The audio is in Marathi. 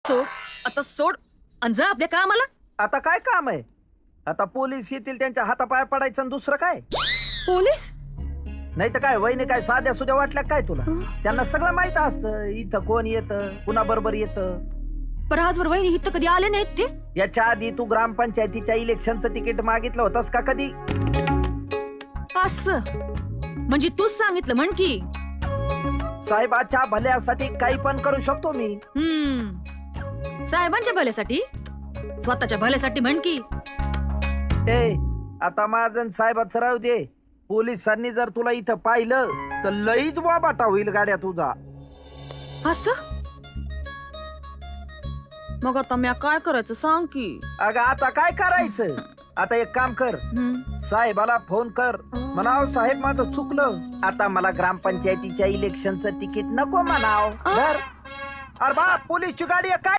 सोड आता सोड आणि जा आपल्या कामाला. आता काय काम आहे? आता पोलीस येतील, त्यांच्या हातापाया पडायचं आणि दुसरं काय? पोलीस? नाही तर काय, वहिनी काय साध्या सुद्या वाटल्या काय तुला? त्यांना सगळं माहित असतं, इथं कोण येतं, कुणा बरोबर येतं. पण आजवर वहिनी इथं कधी आले नाहीत ते. याच्या आधी तू ग्रामपंचायतीच्या इलेक्शनचं तिकीट मागितलं होतंस का कधी? असं म्हणजे तूच सांगितलं म्हण की. साहेबाच्या भल्यासाठी काही पण करू शकतो मी. साहेबांच्या भल्यासाठी, स्वतःच्या भल्यासाठी म्हण की. ए आता माझं साहेबाचं राहू दे. पोलिसांनी जर तुला इथं पाहिलं तर लईच वाबाटा होईल गाड्या तुझा. असं मग आता मी काय करायचं सांग की. अगं आता काय करायचं? आता एक काम कर, साहेबाला फोन कर, म्हणाव साहेब माझं चुकलं, आता मला ग्रामपंचायतीच्या इलेक्शनचं तिकीट नको म्हणाव. अरे बा पोलीसची गाडी आहे काय?